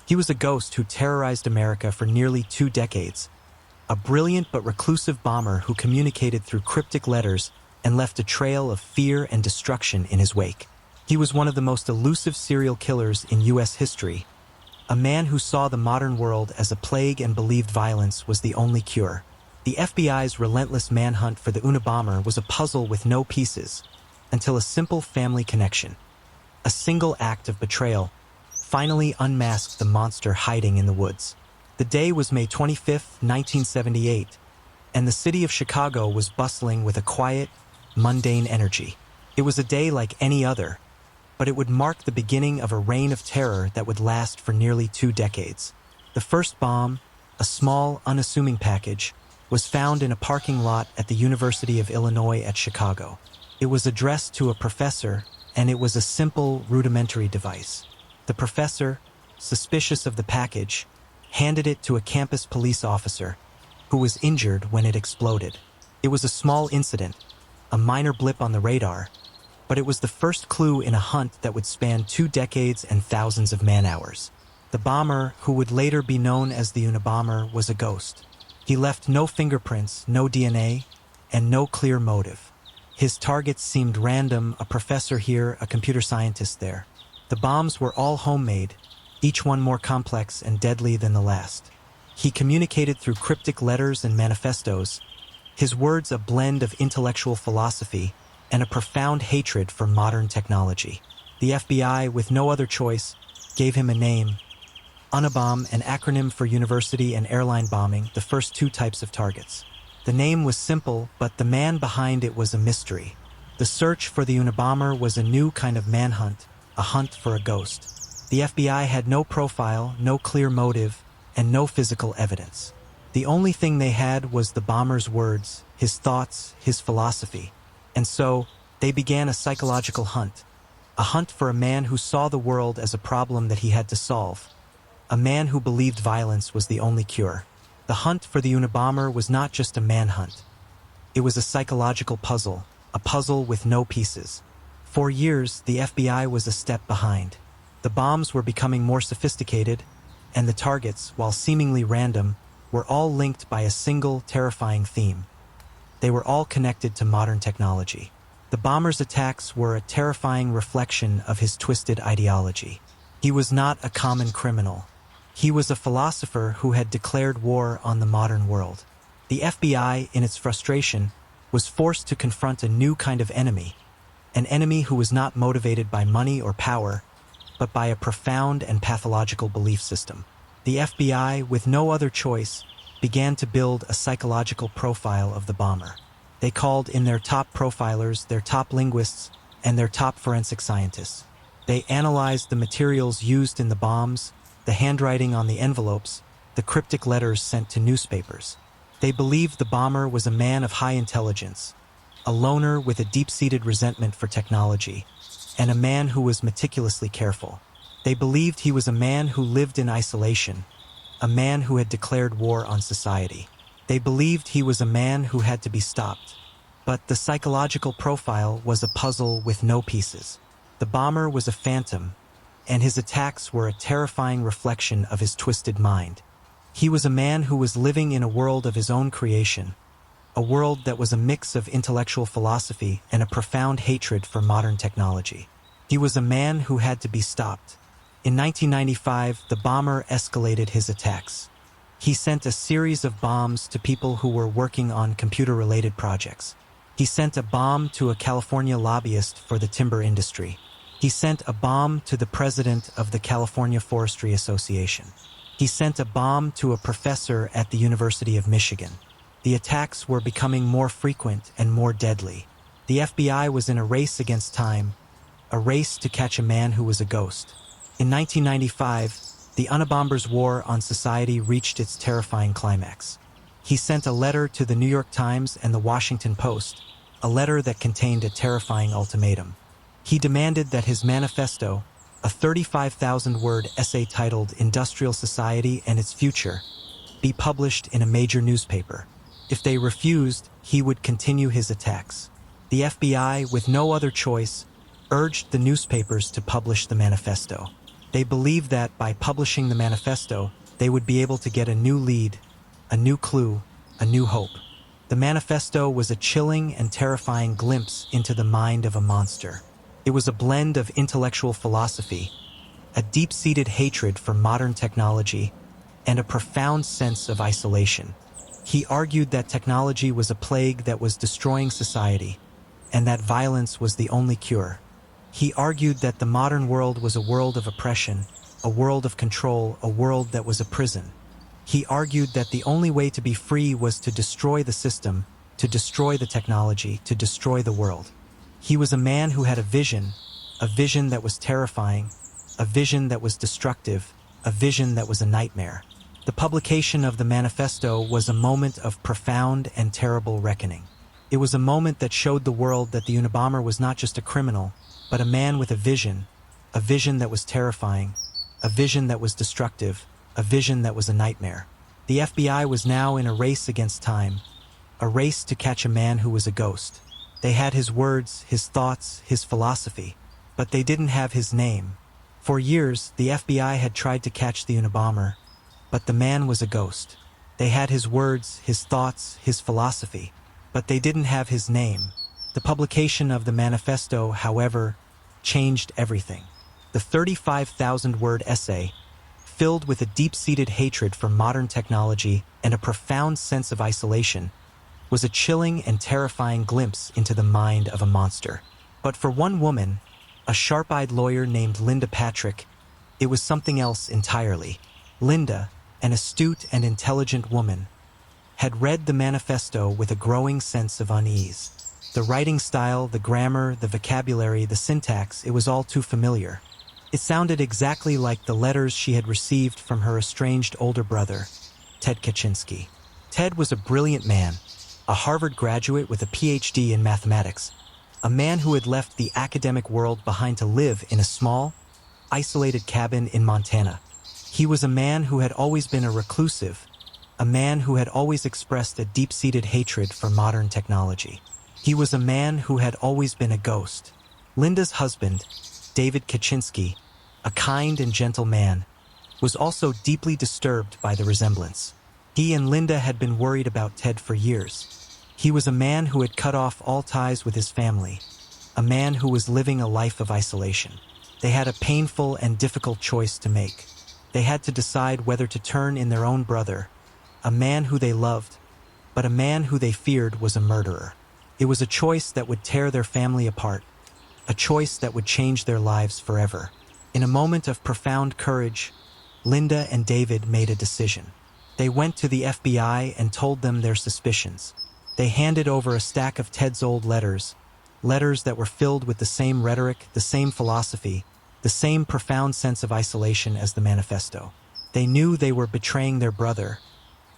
He was a ghost who terrorized America for nearly 2 decades, a brilliant but reclusive bomber who communicated through cryptic letters and left a trail of fear and destruction in his wake. He was one of the most elusive serial killers in U.S. history, a man who saw the modern world as a plague and believed violence was the only cure. The FBI's relentless manhunt for the Unabomber was a puzzle with no pieces, until a simple family connection, a single act of betrayal, finally unmasked the monster hiding in the woods. The day was May 25, 1978, and the city of Chicago was bustling with a quiet, mundane energy. It was a day like any other, but it would mark the beginning of a reign of terror that would last for nearly 2 decades. The first bomb, a small, unassuming package, was found in a parking lot at the University of Illinois at Chicago. It was addressed to a professor, and it was a simple, rudimentary device. The professor, suspicious of the package, handed it to a campus police officer, who was injured when it exploded. It was a small incident, a minor blip on the radar, but it was the first clue in a hunt that would span 2 decades and thousands of man-hours. The bomber, who would later be known as the Unabomber, was a ghost. He left no fingerprints, no DNA, and no clear motive. His targets seemed random, a professor here, a computer scientist there. The bombs were all homemade, each one more complex and deadly than the last. He communicated through cryptic letters and manifestos, his words a blend of intellectual philosophy and a profound hatred for modern technology. The FBI, with no other choice, gave him a name, Unabomber, an acronym for university and airline bombing, the first 2 types of targets. The name was simple, but the man behind it was a mystery. The search for the Unabomber was a new kind of manhunt, a hunt for a ghost. The FBI had no profile, no clear motive, and no physical evidence. The only thing they had was the bomber's words, his thoughts, his philosophy. And so, they began a psychological hunt, a hunt for a man who saw the world as a problem that he had to solve, a man who believed violence was the only cure. The hunt for the Unabomber was not just a manhunt. It was a psychological puzzle, a puzzle with no pieces. For years, the FBI was a step behind. The bombs were becoming more sophisticated, and the targets, while seemingly random, were all linked by a single, terrifying theme. They were all connected to modern technology. The bomber's attacks were a terrifying reflection of his twisted ideology. He was not a common criminal. He was a philosopher who had declared war on the modern world. The FBI, in its frustration, was forced to confront a new kind of enemy, an enemy who was not motivated by money or power, but by a profound and pathological belief system. The FBI, with no other choice, began to build a psychological profile of the bomber. They called in their top profilers, their top linguists, and their top forensic scientists. They analyzed the materials used in the bombs, the handwriting on the envelopes, the cryptic letters sent to newspapers. They believed the bomber was a man of high intelligence, a loner with a deep-seated resentment for technology, and a man who was meticulously careful. They believed he was a man who lived in isolation, a man who had declared war on society. They believed he was a man who had to be stopped. But the psychological profile was a puzzle with no pieces. The bomber was a phantom, and his attacks were a terrifying reflection of his twisted mind. He was a man who was living in a world of his own creation, a world that was a mix of intellectual philosophy and a profound hatred for modern technology. He was a man who had to be stopped. In 1995, the bomber escalated his attacks. He sent a series of bombs to people who were working on computer-related projects. He sent a bomb to a California lobbyist for the timber industry. He sent a bomb to the president of the California Forestry Association. He sent a bomb to a professor at the University of Michigan. The attacks were becoming more frequent and more deadly. The FBI was in a race against time, a race to catch a man who was a ghost. In 1995, the Unabomber's war on society reached its terrifying climax. He sent a letter to the New York Times and the Washington Post, a letter that contained a terrifying ultimatum. He demanded that his manifesto, a 35,000-word essay titled Industrial Society and Its Future, be published in a major newspaper. If they refused, he would continue his attacks. The FBI, with no other choice, urged the newspapers to publish the manifesto. They believed that by publishing the manifesto, they would be able to get a new lead, a new clue, a new hope. The manifesto was a chilling and terrifying glimpse into the mind of a monster. It was a blend of intellectual philosophy, a deep-seated hatred for modern technology, and a profound sense of isolation. He argued that technology was a plague that was destroying society, and that violence was the only cure. He argued that the modern world was a world of oppression, a world of control, a world that was a prison. He argued that the only way to be free was to destroy the system, to destroy the technology, to destroy the world. He was a man who had a vision that was terrifying, a vision that was destructive, a vision that was a nightmare. The publication of the manifesto was a moment of profound and terrible reckoning. It was a moment that showed the world that the Unabomber was not just a criminal, but a man with a vision that was terrifying, a vision that was destructive, a vision that was a nightmare. The FBI was now in a race against time, a race to catch a man who was a ghost. They had his words, his thoughts, his philosophy, but they didn't have his name. For years, the FBI had tried to catch the Unabomber, but the man was a ghost. They had his words, his thoughts, his philosophy, but they didn't have his name. The publication of the manifesto, however, changed everything. The 35,000-word essay, filled with a deep-seated hatred for modern technology and a profound sense of isolation, was a chilling and terrifying glimpse into the mind of a monster. But for one woman, a sharp-eyed lawyer named Linda Patrick, it was something else entirely. Linda, an astute and intelligent woman, had read the manifesto with a growing sense of unease. The writing style, the grammar, the vocabulary, the syntax, it was all too familiar. It sounded exactly like the letters she had received from her estranged older brother, Ted Kaczynski. Ted was a brilliant man, a Harvard graduate with a PhD in mathematics, a man who had left the academic world behind to live in a small, isolated cabin in Montana. He was a man who had always been a reclusive, a man who had always expressed a deep-seated hatred for modern technology. He was a man who had always been a ghost. Linda's husband, David Kaczynski, a kind and gentle man, was also deeply disturbed by the resemblance. He and Linda had been worried about Ted for years. He was a man who had cut off all ties with his family, a man who was living a life of isolation. They had a painful and difficult choice to make. They had to decide whether to turn in their own brother, a man who they loved, but a man who they feared was a murderer. It was a choice that would tear their family apart, a choice that would change their lives forever. In a moment of profound courage, Linda and David made a decision. They went to the FBI and told them their suspicions. They handed over a stack of Ted's old letters that were filled with the same rhetoric, the same philosophy, the same profound sense of isolation as the manifesto. They knew they were betraying their brother,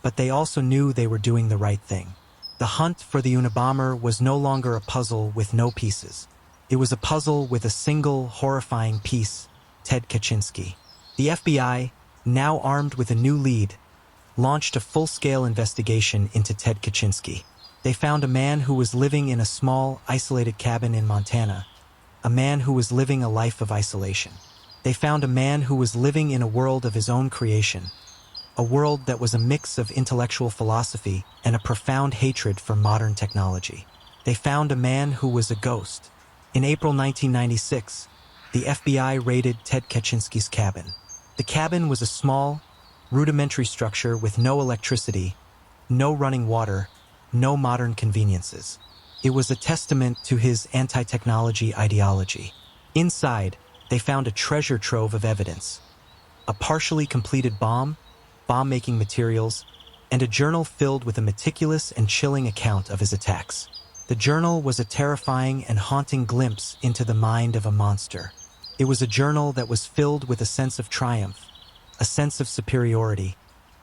but they also knew they were doing the right thing. The hunt for the Unabomber was no longer a puzzle with no pieces. It was a puzzle with a single, horrifying piece, Ted Kaczynski. The FBI, now armed with a new lead, launched a full-scale investigation into Ted Kaczynski. They found a man who was living in a small, isolated cabin in Montana, a man who was living a life of isolation. They found a man who was living in a world of his own creation, a world that was a mix of intellectual philosophy and a profound hatred for modern technology. They found a man who was a ghost. In April 1996, the FBI raided Ted Kaczynski's cabin. The cabin was a small, rudimentary structure with no electricity, no running water, no modern conveniences. It was a testament to his anti-technology ideology. Inside, they found a treasure trove of evidence: a partially completed bomb-making materials, and a journal filled with a meticulous and chilling account of his attacks. The journal was a terrifying and haunting glimpse into the mind of a monster. It was a journal that was filled with a sense of triumph, a sense of superiority,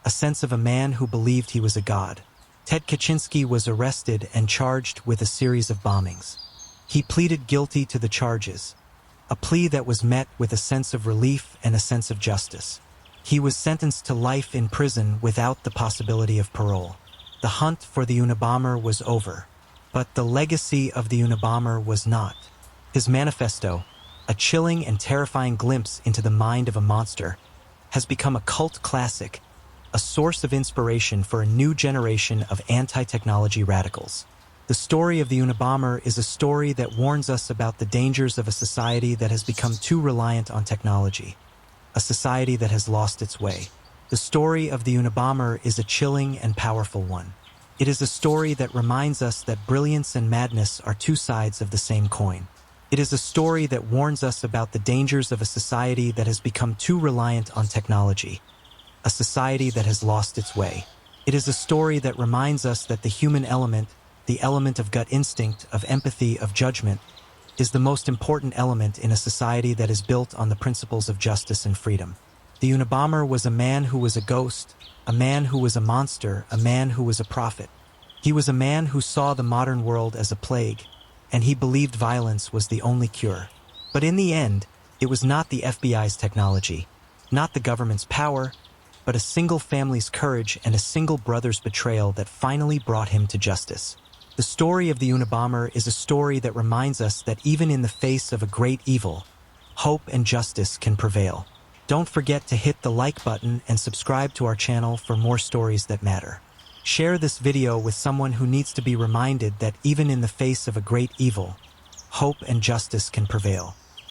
a sense of a man who believed he was a god. Ted Kaczynski was arrested and charged with a series of bombings. He pleaded guilty to the charges, a plea that was met with a sense of relief and a sense of justice. He was sentenced to life in prison without the possibility of parole. The hunt for the Unabomber was over, but the legacy of the Unabomber was not. His manifesto, a chilling and terrifying glimpse into the mind of a monster, has become a cult classic, a source of inspiration for a new generation of anti-technology radicals. The story of the Unabomber is a story that warns us about the dangers of a society that has become too reliant on technology, a society that has lost its way. The story of the Unabomber is a chilling and powerful one. It is a story that reminds us that brilliance and madness are two sides of the same coin. It is a story that warns us about the dangers of a society that has become too reliant on technology, a society that has lost its way. It is a story that reminds us that the human element, the element of gut instinct, of empathy, of judgment, is the most important element in a society that is built on the principles of justice and freedom. The Unabomber was a man who was a ghost, a man who was a monster, a man who was a prophet. He was a man who saw the modern world as a plague, and he believed violence was the only cure. But in the end, it was not the FBI's technology, not the government's power, but a single family's courage and a single brother's betrayal that finally brought him to justice. The story of the Unabomber is a story that reminds us that even in the face of a great evil, hope and justice can prevail. Don't forget to hit the like button and subscribe to our channel for more stories that matter. Share this video with someone who needs to be reminded that even in the face of a great evil, hope and justice can prevail.